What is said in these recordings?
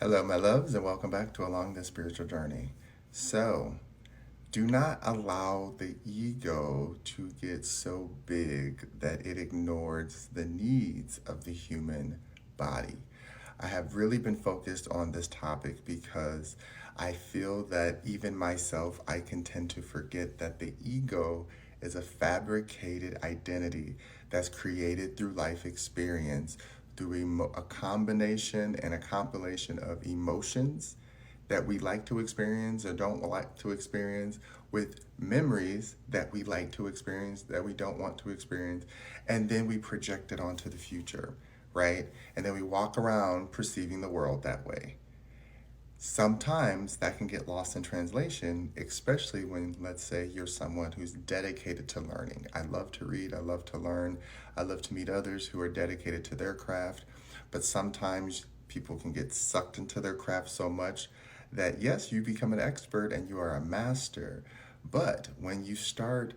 Hello, my loves, and welcome back to Along the Spiritual Journey. So, do not allow the ego to get so big that it ignores the needs of the human body. I have really been focused on this topic because I feel that even myself, I can tend to forget that the ego is a fabricated identity that's created through life experience, through a combination and a compilation of emotions that we like to experience or don't like to experience, with memories that we like to experience that we don't want to experience, and then we project it onto the future, right? And then we walk around perceiving the world that way. Sometimes that can get lost in translation, especially when, let's say, you're someone who's dedicated to learning. I love to read, I love to learn, I love to meet others who are dedicated to their craft, but sometimes people can get sucked into their craft so much that, yes, you become an expert and you are a master, but when you start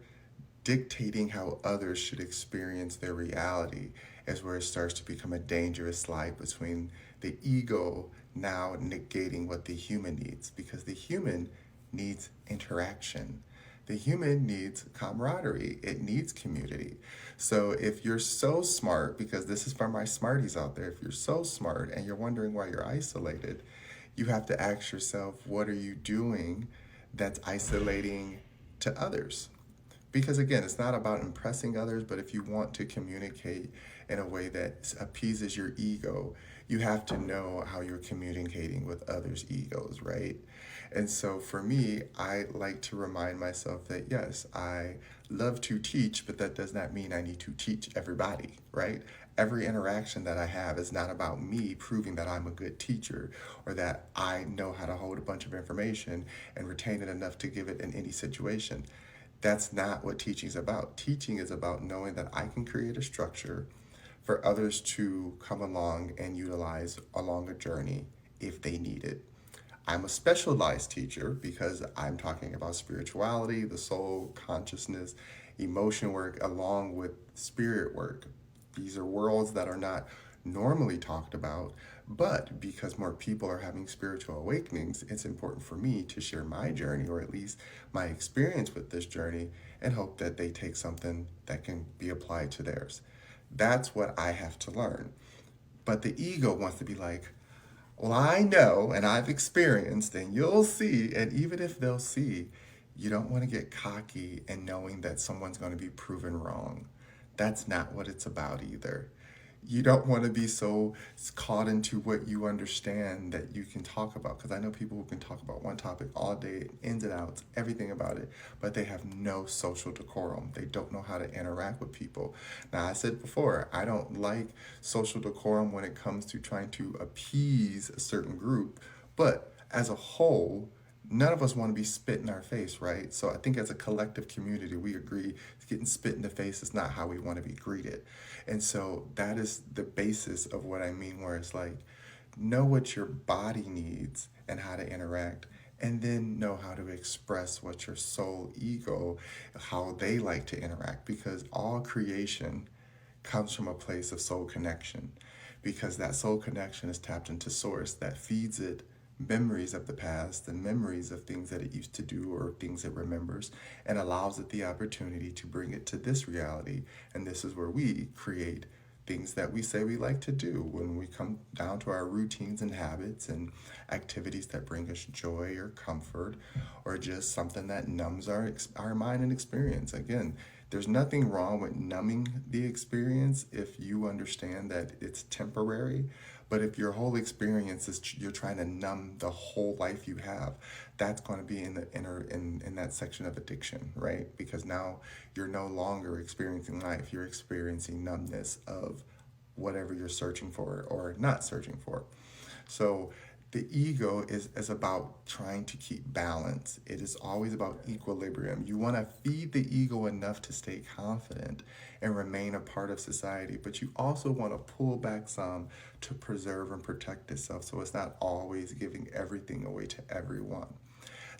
dictating how others should experience their reality is where it starts to become a dangerous slide between the ego now negating what the human needs, because the human needs interaction. The human needs camaraderie. It needs community. So if you're so smart, because this is for my smarties out there, if you're so smart and you're wondering why you're isolated, you have to ask yourself, what are you doing that's isolating to others? Because again, it's not about impressing others, but if you want to communicate in a way that appeases your ego, you have to know how you're communicating with others' egos, right? And so for me, I like to remind myself that yes, I love to teach, but that does not mean I need to teach everybody, right? Every interaction that I have is not about me proving that I'm a good teacher or that I know how to hold a bunch of information and retain it enough to give it in any situation. That's not what teaching is about. Teaching is about knowing that I can create a structure for others to come along and utilize along a journey if they need it. I'm a specialized teacher because I'm talking about spirituality, the soul, consciousness, emotion work, along with spirit work. These are worlds that are not normally talked about, but because more people are having spiritual awakenings, it's important for me to share my journey, or at least my experience with this journey, and hope that they take something that can be applied to theirs. That's what I have to learn. But the ego wants to be like, well, I know and I've experienced, and you'll see. And even if they'll see, you don't want to get cocky and knowing that someone's going to be proven wrong. That's not what it's about either. You don't want to be so caught into what you understand that you can talk about. Because I know people who can talk about one topic all day, ins and outs, everything about it, but they have no social decorum. They don't know how to interact with people. Now, I said before, I don't like social decorum when it comes to trying to appease a certain group, but as a whole, none of us want to be spit in our face, right? So I think as a collective community, we agree getting spit in the face is not how we want to be greeted. And so that is the basis of what I mean, where it's like, know what your body needs and how to interact, and then know how to express what your soul ego, how they like to interact, because all creation comes from a place of soul connection, because that soul connection is tapped into source that feeds it memories of the past and memories of things that it used to do or things it remembers, and allows it the opportunity to bring it to this reality. And this is where we create things that we say we like to do when we come down to our routines and habits and activities that bring us joy or comfort, or just something that numbs our mind and experience. Again, there's nothing wrong with numbing the experience if you understand that it's temporary. But if your whole experience is you're trying to numb the whole life you have, that's going to be in the in that section of addiction, right? Because now you're no longer experiencing life, you're experiencing numbness of whatever you're searching for or not searching for. So the ego is about trying to keep balance. It is always about equilibrium. You want to feed the ego enough to stay confident and remain a part of society, but you also want to pull back some to preserve and protect itself, so it's not always giving everything away to everyone.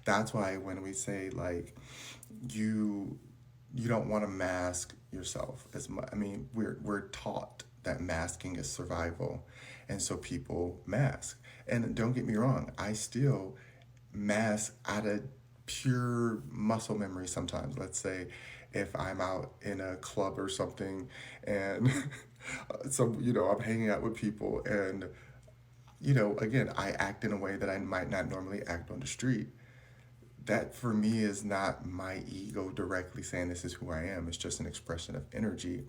That's why when we say like you you don't want to mask yourself as much. I mean, we're taught that masking is survival. And so people mask. And don't get me wrong, I still mask out of pure muscle memory sometimes. Let's say if I'm out in a club or something and I'm hanging out with people and, again, I act in a way that I might not normally act on the street. That for me is not my ego directly saying this is who I am. It's just an expression of energy.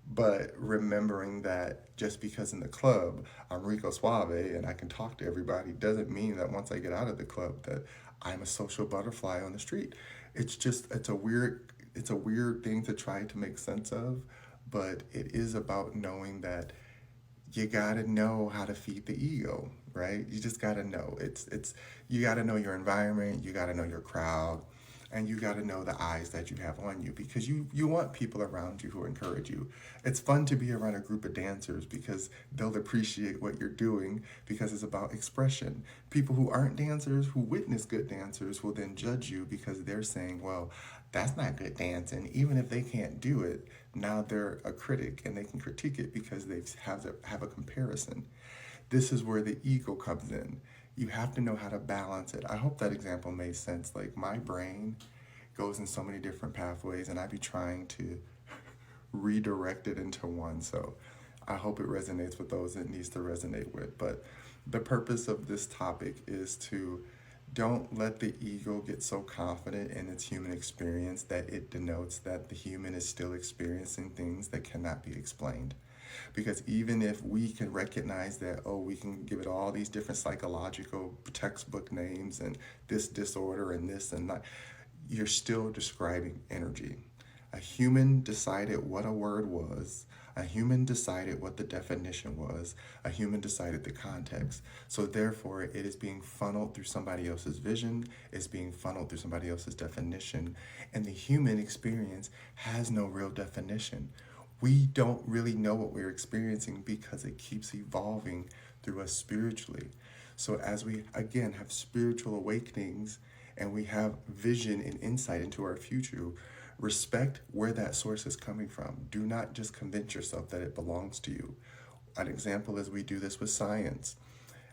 But remembering that just because in the club I'm Rico Suave and I can talk to everybody doesn't mean that once I get out of the club that I'm a social butterfly on the street. It's a weird thing to try to make sense of, but it is about knowing that you gotta know how to feed the ego, right? You just gotta know. It's you gotta know your environment, you gotta know your crowd, and you gotta know the eyes that you have on you because you want people around you who encourage you. It's fun to be around a group of dancers because they'll appreciate what you're doing because it's about expression. People who aren't dancers, who witness good dancers, will then judge you because they're saying, well, that's not good dancing. Even if they can't do it, now they're a critic and they can critique it because they have a comparison. This is where the ego comes in. You have to know how to balance it. I hope that example made sense. Like my brain goes in so many different pathways and I be trying to redirect it into one. So I hope it resonates with those it needs to resonate with. But the purpose of this topic is to don't let the ego get so confident in its human experience that it denotes that the human is still experiencing things that cannot be explained. Because even if we can recognize that, oh, we can give it all these different psychological textbook names and this disorder and this and that, you're still describing energy. A human decided what a word was. A human decided what the definition was. A human decided the context. So therefore, it is being funneled through somebody else's vision. It's being funneled through somebody else's definition. And the human experience has no real definition. We don't really know what we're experiencing because it keeps evolving through us spiritually. So as we, again, have spiritual awakenings and we have vision and insight into our future, respect where that source is coming from. Do not just convince yourself that it belongs to you. An example is we do this with science.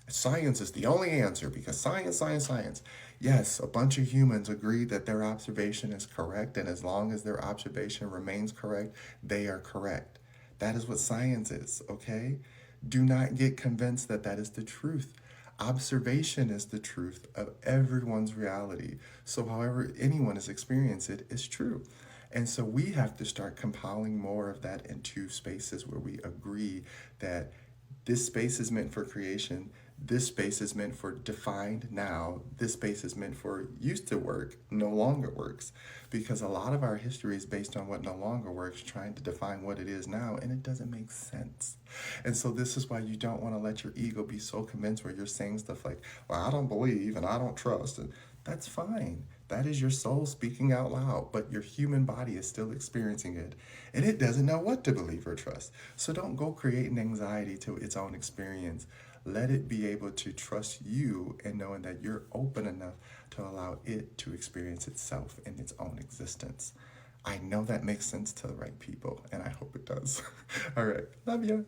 Science is the only answer because science, science, science. Yes, a bunch of humans agree that their observation is correct, and as long as their observation remains correct, they are correct. That is what science is, okay? Do not get convinced that that is the truth. Observation is the truth of everyone's reality. So, however anyone has experienced it is true. And so we have to start compiling more of that into spaces where we agree that this space is meant for creation. This space is meant for defined now. This space is meant for used to work, no longer works. Because a lot of our history is based on what no longer works, trying to define what it is now, and it doesn't make sense. And so this is why you don't want to let your ego be so convinced where you're saying stuff like, well, I don't believe and I don't trust. And that's fine. That is your soul speaking out loud, but your human body is still experiencing it, and it doesn't know what to believe or trust. So don't go creating anxiety to its own experience. Let it be able to trust you and knowing that you're open enough to allow it to experience itself in its own existence. I know that makes sense to the right people, and I hope it does. All right. Love you.